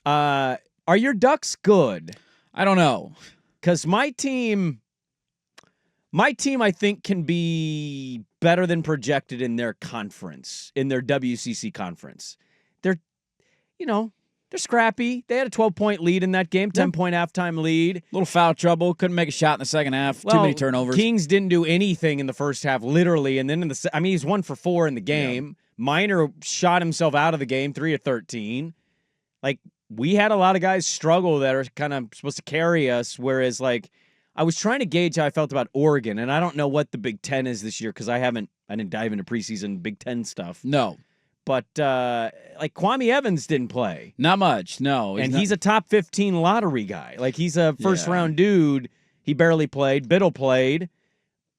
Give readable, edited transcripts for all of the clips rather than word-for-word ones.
Are your Ducks good? I don't know. Because my team, I think, can be better than projected in their conference, in their WCC conference. They're scrappy. They had a 12-point lead in that game, 10-point halftime lead. Little foul trouble. Couldn't make a shot in the second half. Too many turnovers. Kings didn't do anything in the first half, literally. And then he's 1 for 4 in the game. Yeah. Minor shot himself out of the game, 3 of 13. Like, we had a lot of guys struggle that are kind of supposed to carry us, whereas, like, I was trying to gauge how I felt about Oregon, and I don't know what the Big Ten is this year because I didn't dive into preseason Big Ten stuff. No. But, like, Kwame Evans didn't play. Not much, no. He's a top 15 lottery guy. Like, he's a first-round dude. He barely played. Biddle played.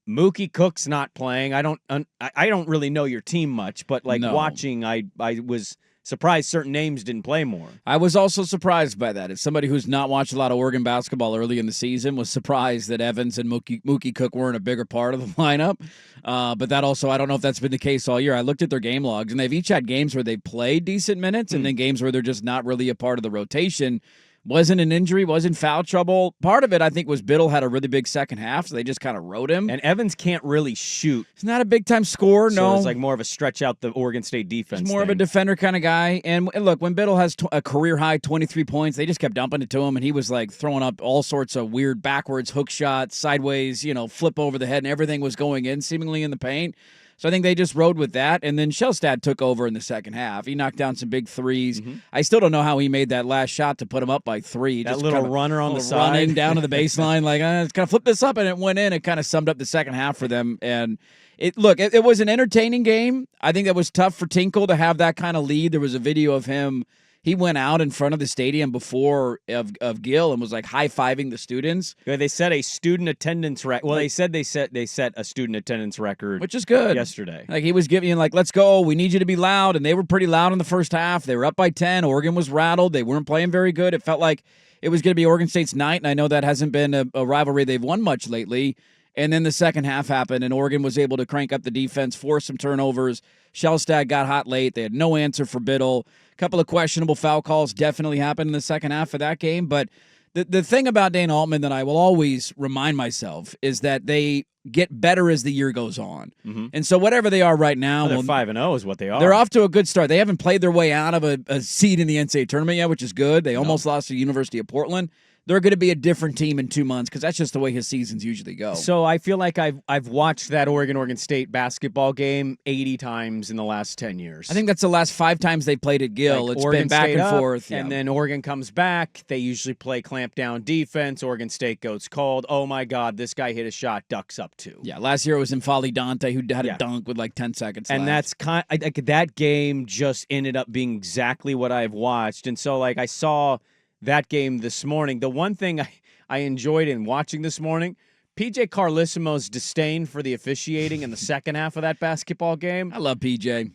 Mookie Cook's not playing. I don't really know your team much, but, like, watching, I was surprised certain names didn't play more. I was also surprised by that. As somebody who's not watched a lot of Oregon basketball early in the season, was surprised that Evans and Mookie Cook weren't a bigger part of the lineup. But that also, I don't know if that's been the case all year. I looked at their game logs, and they've each had games where they've played decent minutes and then games where they're just not really a part of the rotation. Wasn't an injury, wasn't foul trouble. Part of it, I think, was Biddle had a really big second half, so they just kind of rode him. And Evans can't really shoot. He's not a big-time scorer, no. So it's like more of a stretch out the Oregon State defense. He's more of a defender kind of guy. And look, when Biddle has a career-high 23 points, they just kept dumping it to him, and he was like throwing up all sorts of weird backwards hook shots, sideways, flip over the head, and everything was going in seemingly in the paint. So I think they just rode with that, and then Shellstad took over in the second half. He knocked down some big threes. Mm-hmm. I still don't know how he made that last shot to put him up by 3. That just little runner on the side. Running down to the baseline, like, let's kind of flip this up, and it went in. It kind of summed up the second half for them. And it was an entertaining game. I think that was tough for Tinkle to have that kind of lead. There was a video of him. He went out in front of the stadium before of Gill and was like high-fiving the students. Yeah, they set a student attendance record. Well, they said they set a student attendance record, which is good. Yesterday, like he was giving like, "Let's go, we need you to be loud," and they were pretty loud in the first half. They were up by 10. Oregon was rattled. They weren't playing very good. It felt like it was going to be Oregon State's night, and I know that hasn't been a rivalry they've won much lately. And then the second half happened, and Oregon was able to crank up the defense, force some turnovers. Shellstad got hot late. They had no answer for Biddle. A couple of questionable foul calls definitely happened in the second half of that game. But the thing about Dana Altman that I will always remind myself is that they get better as the year goes on. Mm-hmm. And so whatever they are right now. They're 5-0 is what they are. They're off to a good start. They haven't played their way out of a seed in the NCAA tournament yet, which is good. They almost lost to the University of Portland. They're going to be a different team in 2 months because that's just the way his seasons usually go. So I feel like I've watched that Oregon State basketball game 80 times in the last 10 years. I think that's the last 5 times they played at Gill. Like it's Oregon been back State and forth. And then Oregon comes back. They usually play clamp down defense. Oregon State goes cold. Oh, my God, this guy hit a shot, Ducks up 2. Yeah, last year it was Infali Dante who had a dunk with like 10 seconds left. And that's that game just ended up being exactly what I've watched. And so, like, I saw that game this morning. The one thing I enjoyed in watching this morning, PJ Carlissimo's disdain for the officiating in the second half of that basketball game. I love PJ.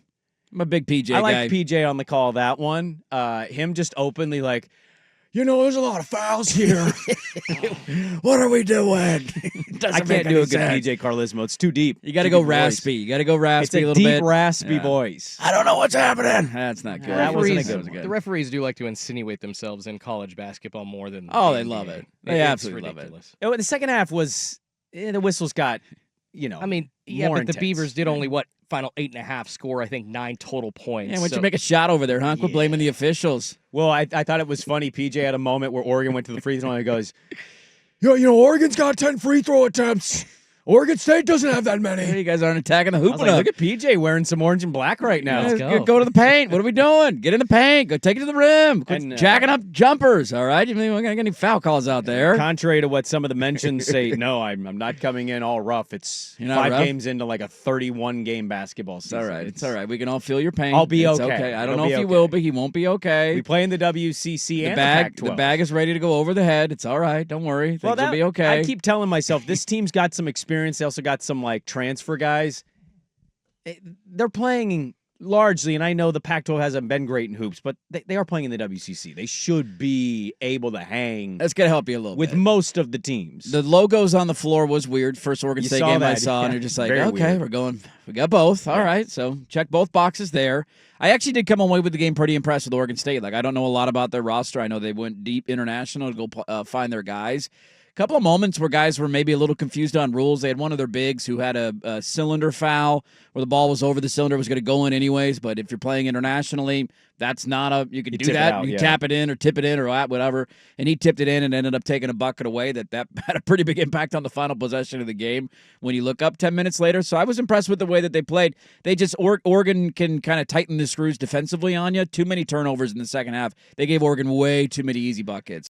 I'm a big PJ guy. I like PJ on the call that one. Him just openly like, there's a lot of fouls here. What are we doing? I can't do a good PJ Carlissimo. It's too deep. You got to go raspy. You got to go raspy a little bit. Deep, raspy voice. I don't know what's happening. That's not good. That wasn't a good one. The referees do like to insinuate themselves in college basketball more than they love it. They absolutely ridiculous. love it. The second half was the whistles got, I mean, yeah, more but intense. the Beavers did only final 8.5 score, I think 9 total points. And you make a shot over there, huh? Quit blaming the officials. Well, I thought it was funny. PJ had a moment where Oregon went to the free throw line and goes, Oregon's got 10 free throw attempts. Oregon State doesn't have that many. You guys aren't attacking the hoop enough. Look at PJ wearing some orange and black right now. Let's go to the paint. What are we doing? Get in the paint. Go take it to the rim. Quit jacking up jumpers, all right? You're not going to get any foul calls out there. Contrary to what some of the mentions say, no, I'm not coming in all rough. It's 5 games into like a 31-game basketball season. It's all right. We can all feel your pain. I'll be it's okay. I don't know if he will, but he won't be okay. We play in the WCC and the Pac-12. The bag is ready to go over the head. It's all right. Don't worry. Things will be okay. I keep telling myself, this team's got some experience. They also got some like transfer guys. They're playing largely, and I know the Pac-12 hasn't been great in hoops, but they are playing in the WCC. They should be able to hang That's going to help you a little with bit. most of the teams. The logos on the floor was weird. First Oregon You State saw game I that, saw, and yeah. you're just like, Very okay, weird. we got both. All Yeah. right, so check both boxes there. I actually did come away with the game pretty impressed with Oregon State. Like, I don't know a lot about their roster. I know they went deep international to go find their guys. Couple of moments where guys were maybe a little confused on rules. They had one of their bigs who had a cylinder foul where the ball was over the cylinder, was going to go in anyways. But if you're playing internationally, that's not you can do tip it that. out, You yeah. tap it in or tip it in or whatever. And he tipped it in and ended up taking a bucket away. That had a pretty big impact on the final possession of the game when you look up 10 minutes later. So I was impressed with the way that they played. They just Oregon can kind of tighten the screws defensively on you. Too many turnovers in the second half. They gave Oregon way too many easy buckets.